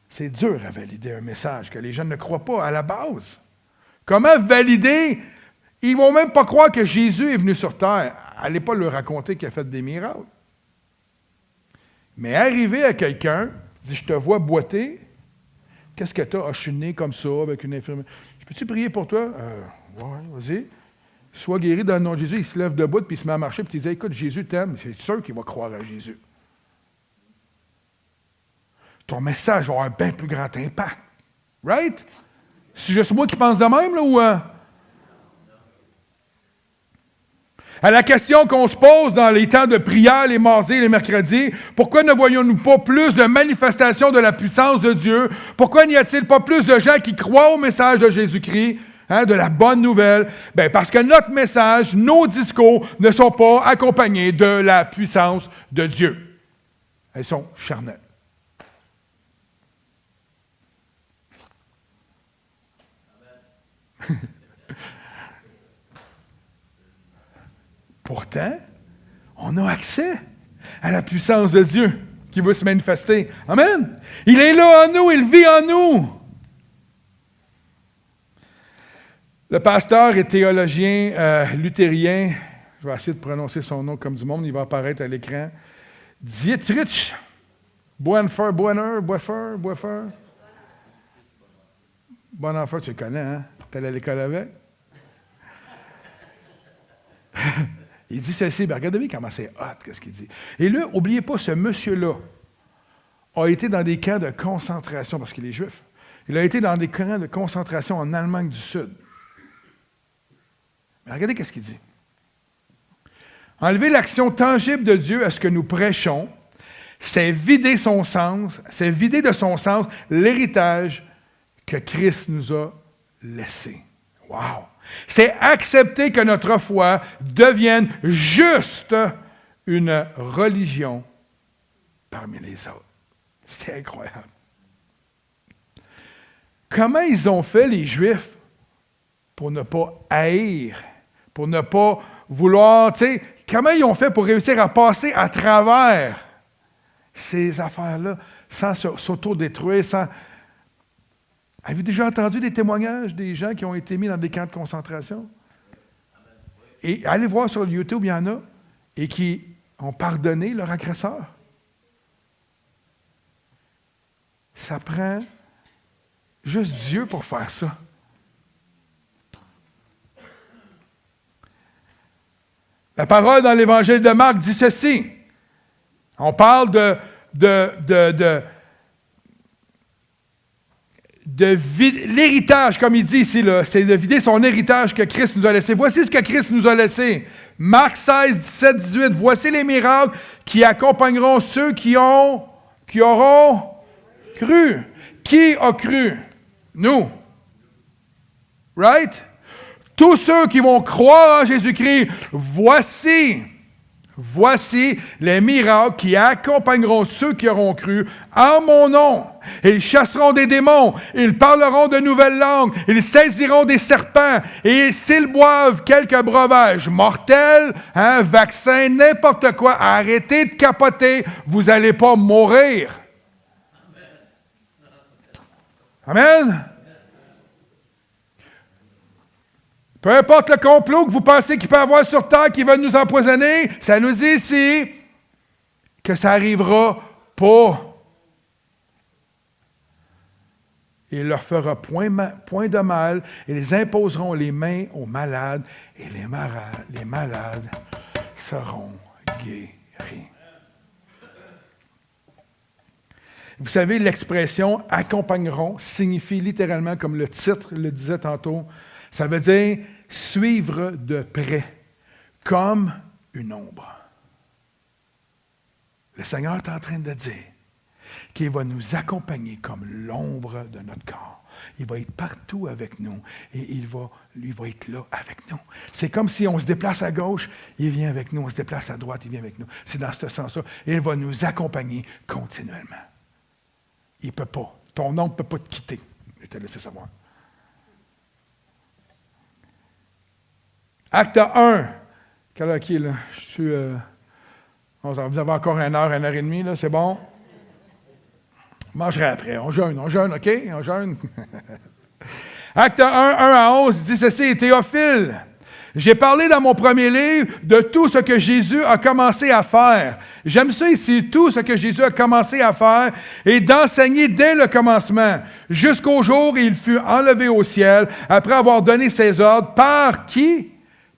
c'est dur à valider un message que les gens ne croient pas à la base. Comment valider? Ils ne vont même pas croire que Jésus est venu sur terre. Allez pas leur raconter qu'il a fait des miracles. Mais arriver à quelqu'un, dit, je te vois boiter, qu'est-ce que tu as? Ah, je suis né comme ça, avec une infirmière. Je peux-tu prier pour toi? Oui, vas-y. Sois guéri dans le nom de Jésus. Il se lève debout, puis il se met à marcher, puis il dit, écoute, Jésus t'aime. C'est sûr qu'il va croire à Jésus. Ton message va avoir un bien plus grand impact. Right? C'est juste moi qui pense de même, là, ou... À la question qu'on se pose dans les temps de prière, les mardis et les mercredis, pourquoi ne voyons-nous pas plus de manifestations de la puissance de Dieu? Pourquoi n'y a-t-il pas plus de gens qui croient au message de Jésus-Christ, de la bonne nouvelle? Bien, parce que notre message, nos discours ne sont pas accompagnés de la puissance de Dieu. Elles sont charnelles. Pourtant, on a accès à la puissance de Dieu qui veut se manifester. Amen. Il est là en nous, il vit en nous. Le pasteur et théologien luthérien, je vais essayer de prononcer son nom comme du monde, il va apparaître à l'écran, Dietrich Bonhoeffer. Bonhoeffer, tu le connais, hein? Tu es allé à l'école avec? Il dit ceci, ben regardez comment c'est hot, qu'est-ce qu'il dit. Et là, n'oubliez pas, ce monsieur-là a été dans des camps de concentration, parce qu'il est juif. Il a été dans des camps de concentration en Allemagne du Sud. Mais regardez qu'est-ce qu'il dit. Enlever l'action tangible de Dieu à ce que nous prêchons, c'est vider son sens, c'est vider de son sens l'héritage que Christ nous a laissé. Wow! C'est accepter que notre foi devienne juste une religion parmi les autres. C'est incroyable. Comment ils ont fait, les Juifs, pour ne pas haïr, pour ne pas vouloir, tu sais, comment ils ont fait pour réussir à passer à travers ces affaires-là sans s'autodétruire, sans... Avez-vous déjà entendu des témoignages des gens qui ont été mis dans des camps de concentration? Et allez voir sur YouTube, il y en a, et qui ont pardonné leur agresseur. Ça prend juste Dieu pour faire ça. La parole dans l'Évangile de Marc dit ceci. On parle de l'héritage, comme il dit ici, là, c'est de vider son héritage que Christ nous a laissé. Voici ce que Christ nous a laissé. Marc 16, 17, 18. Voici les miracles qui accompagneront ceux qui auront cru. Qui a cru? Nous. Right? Tous ceux qui vont croire en Jésus-Christ, voici les miracles qui accompagneront ceux qui auront cru en mon nom. Ils chasseront des démons, ils parleront de nouvelles langues, ils saisiront des serpents, et s'ils boivent quelques breuvages mortels, vaccins, n'importe quoi, arrêtez de capoter, vous n'allez pas mourir. Amen. Peu importe le complot que vous pensez qu'il peut y avoir sur terre qui va nous empoisonner, ça nous dit ici que ça n'arrivera pas. Il leur fera point de mal, et ils imposeront les mains aux malades, et les malades seront guéris. Vous savez, l'expression « accompagneront » signifie littéralement, comme le titre le disait tantôt, ça veut dire suivre de près, comme une ombre. Le Seigneur est en train de dire qu'il va nous accompagner comme l'ombre de notre corps. Il va être partout avec nous et lui va être là avec nous. C'est comme si on se déplace à gauche, il vient avec nous. On se déplace à droite, il vient avec nous. C'est dans ce sens-là. Et il va nous accompagner continuellement. Il ne peut pas. Ton ombre ne peut pas te quitter. Je t'ai laissé savoir. Acte 1. Quelle heure qui est là? Je suis... vous avez encore 1 heure, 1 heure et demie, là, c'est bon? Je mangerai après. On jeûne, OK? On jeûne. Acte 1, 1 à 11 dit ceci, Théophile, j'ai parlé dans mon premier livre de tout ce que Jésus a commencé à faire. J'aime ça ici, tout ce que Jésus a commencé à faire et d'enseigner dès le commencement, jusqu'au jour où il fut enlevé au ciel, après avoir donné ses ordres. Par qui?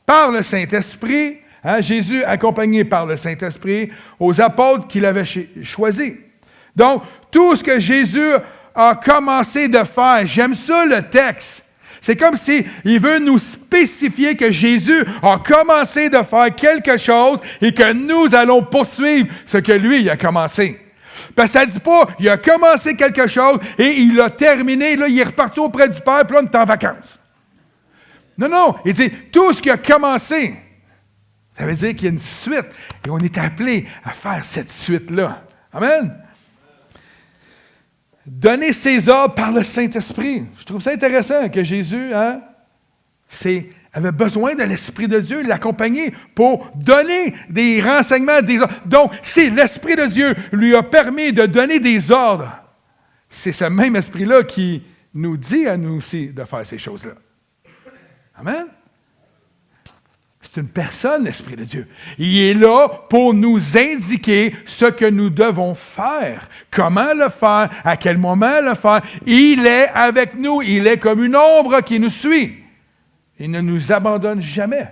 Par le Saint-Esprit. Jésus accompagné par le Saint-Esprit aux apôtres qu'il avait choisis. Donc, tout ce que Jésus a commencé de faire, j'aime ça le texte. C'est comme s'il veut nous spécifier que Jésus a commencé de faire quelque chose et que nous allons poursuivre ce que lui il a commencé. Parce que ça ne dit pas, il a commencé quelque chose et il l'a terminé, là, il est reparti auprès du Père, puis là, on est en vacances. Non, il dit, tout ce qui a commencé, ça veut dire qu'il y a une suite et on est appelé à faire cette suite-là. Amen? Donner ses ordres par le Saint-Esprit. Je trouve ça intéressant que Jésus avait besoin de l'Esprit de Dieu, l'accompagner pour donner des renseignements, des ordres. Donc, si l'Esprit de Dieu lui a permis de donner des ordres, c'est ce même Esprit-là qui nous dit à nous aussi de faire ces choses-là. Amen? C'est une personne, l'Esprit de Dieu. Il est là pour nous indiquer ce que nous devons faire, comment le faire, à quel moment le faire. Il est avec nous, il est comme une ombre qui nous suit. Il ne nous abandonne jamais.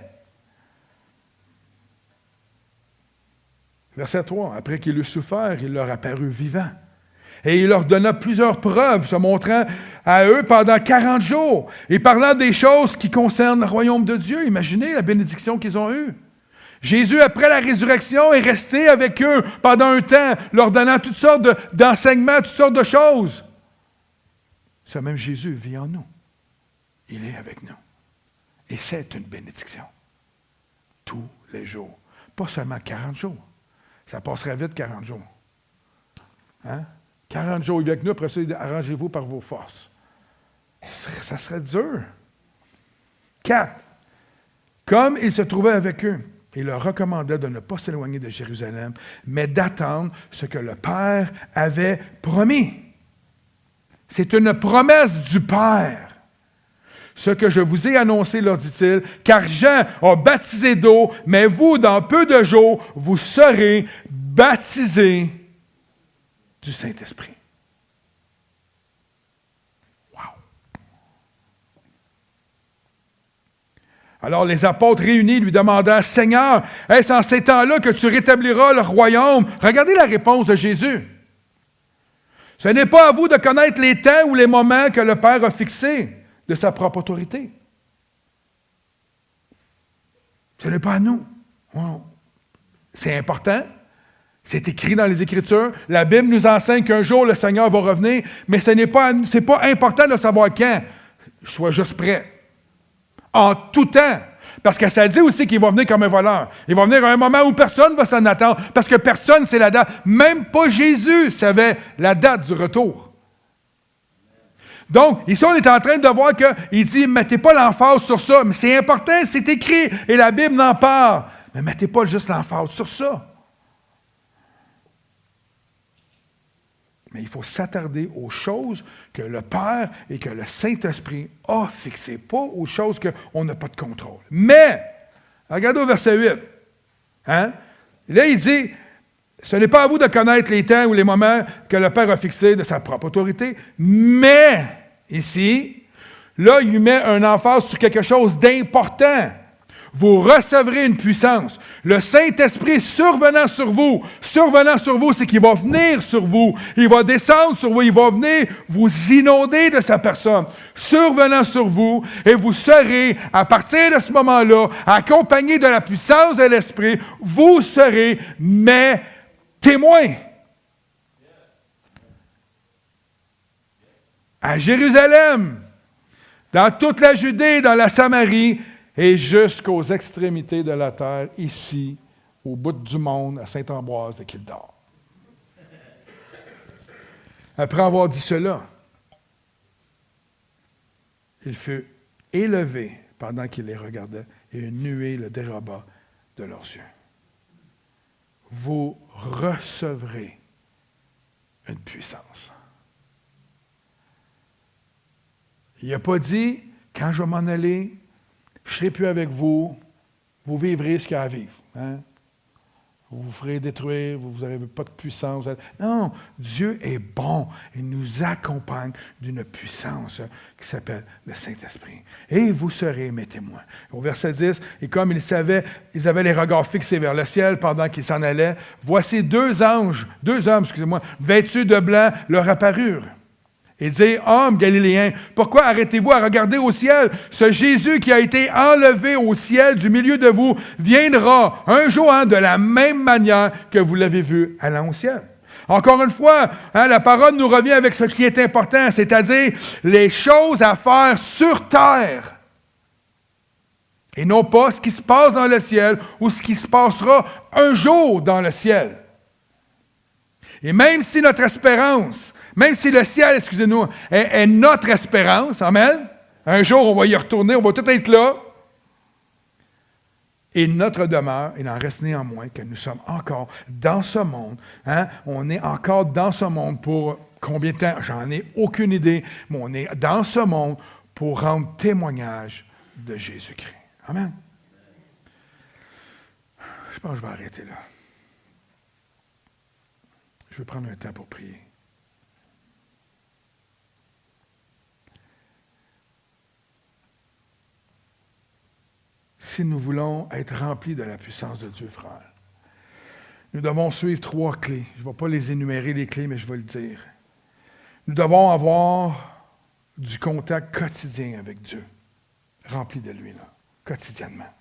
Verset 3. Après qu'il eut souffert, il leur apparut vivant. Et il leur donna plusieurs preuves, se montrant à eux pendant 40 jours, et parlant des choses qui concernent le royaume de Dieu. Imaginez la bénédiction qu'ils ont eue. Jésus, après la résurrection, est resté avec eux pendant un temps, leur donnant toutes sortes d'enseignements, toutes sortes de choses. Ce même Jésus vit en nous. Il est avec nous. Et c'est une bénédiction. Tous les jours. Pas seulement 40 jours. Ça passerait vite 40 jours. Hein? 40 jours avec nous, après ça, arrangez-vous par vos forces. Ça serait dur. 4. Comme il se trouvait avec eux, il leur recommandait de ne pas s'éloigner de Jérusalem, mais d'attendre ce que le Père avait promis. C'est une promesse du Père. Ce que je vous ai annoncé, leur dit-il, car Jean a baptisé d'eau, mais vous, dans peu de jours, vous serez baptisés du Saint-Esprit. Wow! Alors les apôtres réunis lui demandèrent, « Seigneur, est-ce en ces temps-là que tu rétabliras le royaume? » Regardez la réponse de Jésus. « Ce n'est pas à vous de connaître les temps ou les moments que le Père a fixés de sa propre autorité. » Ce n'est pas à nous. C'est important. C'est écrit dans les Écritures. La Bible nous enseigne qu'un jour, le Seigneur va revenir, mais ce n'est pas important de savoir quand. Sois juste prêt. En tout temps. Parce que ça dit aussi qu'il va venir comme un voleur. Il va venir à un moment où personne ne va s'en attendre, parce que personne ne sait la date. Même pas Jésus savait la date du retour. Donc, ici, on est en train de voir qu'il dit, mettez pas l'emphase sur ça, mais c'est important, c'est écrit, et la Bible en parle. Mais mettez pas juste l'emphase sur ça. Mais il faut s'attarder aux choses que le Père et que le Saint-Esprit a fixées, pas aux choses qu'on n'a pas de contrôle. Mais, regardez au verset 8. Hein? Là, il dit, « Ce n'est pas à vous de connaître les temps ou les moments que le Père a fixés de sa propre autorité, mais, ici, là, il met un emphase sur quelque chose d'important. Vous recevrez une puissance. Le Saint-Esprit survenant sur vous, c'est qu'il va venir sur vous. Il va descendre sur vous. Il va venir vous inonder de sa personne. Survenant sur vous, et vous serez, à partir de ce moment-là, accompagné de la puissance de l'Esprit, vous serez mes témoins. À Jérusalem, dans toute la Judée, dans la Samarie, et jusqu'aux extrémités de la terre, ici, au bout du monde, à Saint-Ambroise de Kildare. Après avoir dit cela, il fut élevé pendant qu'il les regardait, et une nuée le déroba de leurs yeux. Vous recevrez une puissance. Il n'a pas dit, quand je vais m'en aller, je ne serai plus avec vous, vous vivrez ce qu'il y a à vivre. Hein? Vous vous ferez détruire, vous n'avez pas de puissance. Non, Dieu est bon. Il nous accompagne d'une puissance qui s'appelle le Saint-Esprit. Et vous serez mes témoins. Au verset 10, et comme ils avaient les regards fixés vers le ciel pendant qu'ils s'en allaient, voici deux hommes, vêtus de blanc, leur apparurent. et dire, « Hommes galiléens, pourquoi arrêtez-vous à regarder au ciel? Ce Jésus qui a été enlevé au ciel du milieu de vous viendra un jour de la même manière que vous l'avez vu allant au ciel. » Encore une fois, la parole nous revient avec ce qui est important, c'est-à-dire les choses à faire sur terre. Et non pas ce qui se passe dans le ciel ou ce qui se passera un jour dans le ciel. Et même si notre espérance, même si le ciel, excusez-nous, est notre espérance, amen, un jour on va y retourner, on va tout être là, et notre demeure, il en reste néanmoins que nous sommes encore dans ce monde. On est encore dans ce monde pour combien de temps? J'en ai aucune idée, mais on est dans ce monde pour rendre témoignage de Jésus-Christ. Amen. Je pense que je vais arrêter là. Je vais prendre un temps pour prier. Si nous voulons être remplis de la puissance de Dieu, frère, nous devons suivre 3 clés. Je ne vais pas les énumérer, les clés, mais je vais le dire. Nous devons avoir du contact quotidien avec Dieu, rempli de lui, là, quotidiennement.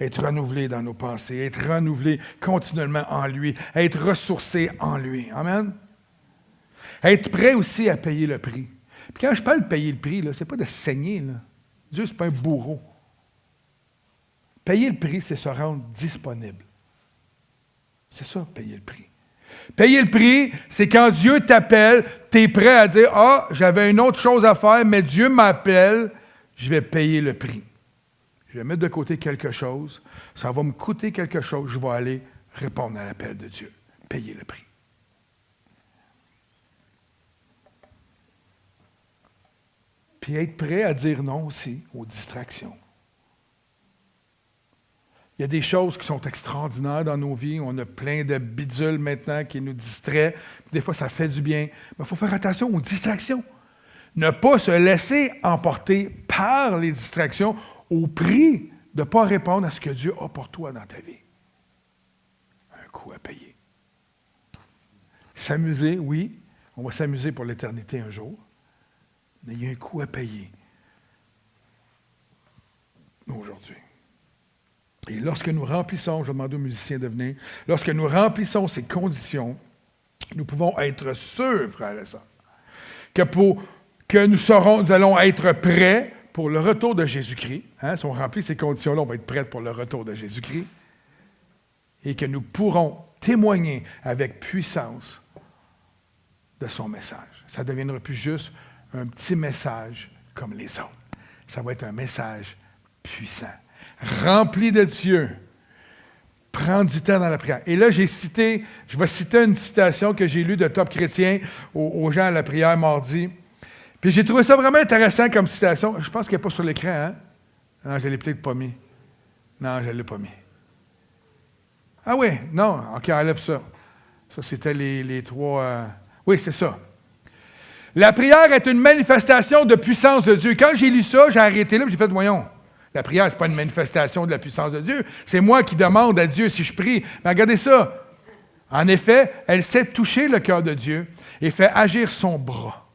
Être renouvelé dans nos pensées, être renouvelé continuellement en lui, être ressourcé en lui. Amen. Être prêt aussi à payer le prix. Puis quand je parle de payer le prix, ce n'est pas de saigner. Là. Dieu, ce n'est pas un bourreau. Payer le prix, c'est se rendre disponible. C'est ça, payer le prix. Payer le prix, c'est quand Dieu t'appelle, tu es prêt à dire, « Ah, j'avais une autre chose à faire, mais Dieu m'appelle, je vais payer le prix. Je vais mettre de côté quelque chose, ça va me coûter quelque chose, je vais aller répondre à l'appel de Dieu. Payer le prix. » Puis être prêt à dire non aussi aux distractions. Il y a des choses qui sont extraordinaires dans nos vies. On a plein de bidules maintenant qui nous distraient. Des fois, ça fait du bien. Mais il faut faire attention aux distractions. Ne pas se laisser emporter par les distractions au prix de ne pas répondre à ce que Dieu a pour toi dans ta vie. Un coût à payer. S'amuser, oui. On va s'amuser pour l'éternité un jour. Mais il y a un coût à payer aujourd'hui. Et lorsque nous remplissons, je vais demander aux musiciens de venir, lorsque nous remplissons ces conditions, nous pouvons être sûrs, frères et sœurs, que nous allons être prêts pour le retour de Jésus-Christ. Si on remplit ces conditions-là, on va être prêts pour le retour de Jésus-Christ. Et que nous pourrons témoigner avec puissance de son message. Ça ne deviendra plus juste un petit message comme les autres. Ça va être un message puissant. Rempli de Dieu, prendre du temps dans la prière. Et là, je vais citer une citation que j'ai lue de Top Chrétien aux gens à la prière mardi. Puis j'ai trouvé ça vraiment intéressant comme citation. Je pense qu'elle n'est pas sur l'écran, hein? Non, je ne l'ai peut-être pas mis. Non, je ne l'ai pas mis. Ah oui, non, OK, enlève ça. Ça, c'était les 3... Oui, c'est ça. La prière est une manifestation de puissance de Dieu. Quand j'ai lu ça, j'ai arrêté là et j'ai fait, voyons. La prière, ce n'est pas une manifestation de la puissance de Dieu. C'est moi qui demande à Dieu si je prie. Mais regardez ça. En effet, elle sait toucher le cœur de Dieu et fait agir son bras.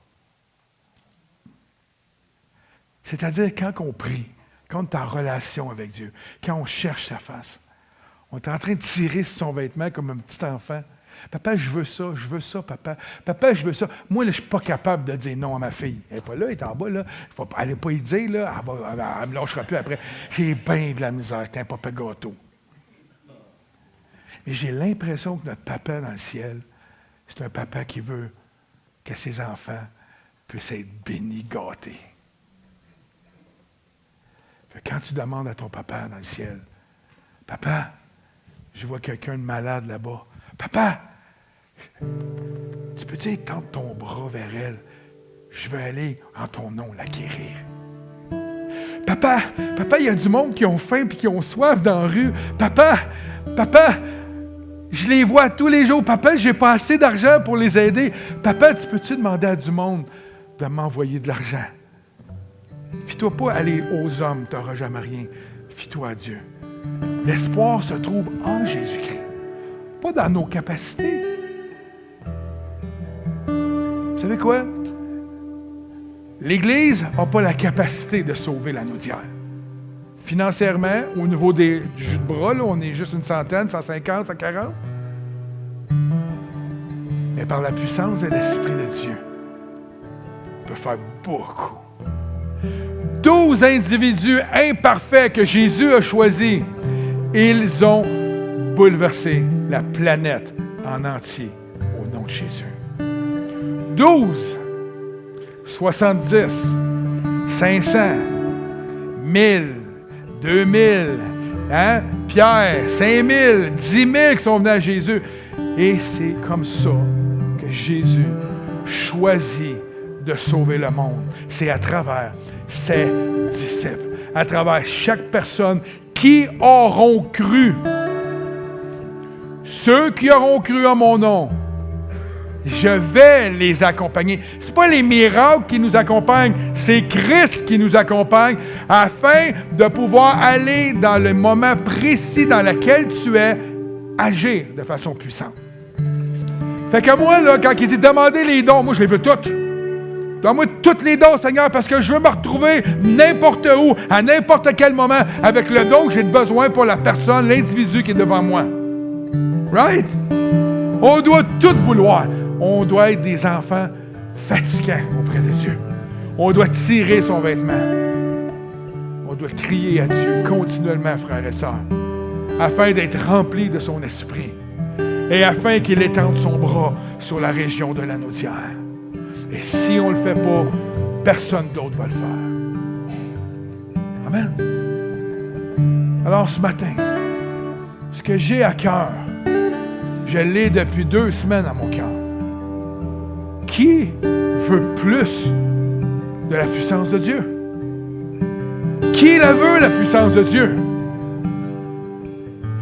C'est-à-dire, quand on prie, quand on est en relation avec Dieu, quand on cherche sa face, on est en train de tirer sur son vêtement comme un petit enfant. Papa, je veux ça, papa. Papa, je veux ça. Moi, là, je ne suis pas capable de dire non à ma fille. Elle n'est pas là, elle est en bas, là. Elle n'est pas y dire, là. Elle ne me lâchera plus après. J'ai bien de la misère, t'es un papa gâteau. Mais j'ai l'impression que notre papa dans le ciel, c'est un papa qui veut que ses enfants puissent être bénis, gâtés. Quand tu demandes à ton papa dans le ciel, « Papa, je vois quelqu'un de malade là-bas. Papa, tu peux-tu étendre ton bras vers elle? Je veux aller en ton nom la guérir. Papa, il y a du monde qui ont faim et qui ont soif dans la rue. Papa, je les vois tous les jours. Papa, j'ai pas assez d'argent pour les aider. Papa, tu peux-tu demander à du monde de m'envoyer de l'argent? Fie-toi pas à aller aux hommes, tu n'auras jamais rien. Fie-toi à Dieu. L'espoir se trouve en Jésus-Christ, pas dans nos capacités. Vous savez quoi? L'Église n'a pas la capacité de sauver la Naudière. Financièrement, au niveau du jus de bras, là, on est juste une centaine, 150, 140. Mais par la puissance de l'Esprit de Dieu, on peut faire beaucoup. 12 individus imparfaits que Jésus a choisis, ils ont bouleversé la planète en entier au nom de Jésus. 12, 70, 500, 1000, 2000, hein? Pierre, 5000, 10 000 qui sont venus à Jésus. Et c'est comme ça que Jésus choisit de sauver le monde. C'est à travers ses disciples, à travers chaque personne qui auront cru. Ceux qui auront cru en mon nom, je vais les accompagner. Ce n'est pas les miracles qui nous accompagnent, c'est Christ qui nous accompagne afin de pouvoir aller dans le moment précis dans lequel tu es, agir de façon puissante. Fait que moi, là, quand il dit « Demandez les dons », moi, je les veux toutes. Donne-moi tous les dons, Seigneur, parce que je veux me retrouver n'importe où, à n'importe quel moment, avec le don que j'ai besoin pour la personne, l'individu qui est devant moi. Right? On doit tout vouloir. On doit être des enfants fatigants auprès de Dieu. On doit tirer son vêtement. On doit crier à Dieu continuellement, frères et sœurs, afin d'être remplis de son esprit et afin qu'il étende son bras sur la région de la Naudière. Et si on ne le fait pas, personne d'autre va le faire. Amen. Alors ce matin, ce que j'ai à cœur, je l'ai depuis 2 semaines à mon cœur. Qui veut plus de la puissance de Dieu? Qui la veut, la puissance de Dieu?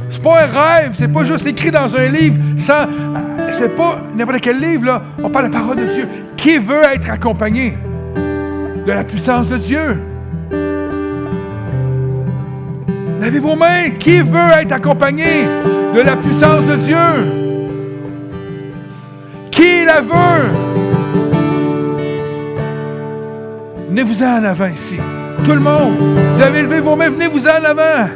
C'est pas un rêve, c'est pas juste écrit dans un livre, c'est pas n'importe quel livre, là. On parle de la parole de Dieu. Qui veut être accompagné de la puissance de Dieu? Levez vos mains. Qui veut être accompagné de la puissance de Dieu? Qui la veut? Venez-vous-en en avant ici. Tout le monde, vous avez levé vos mains, venez-vous-en en avant.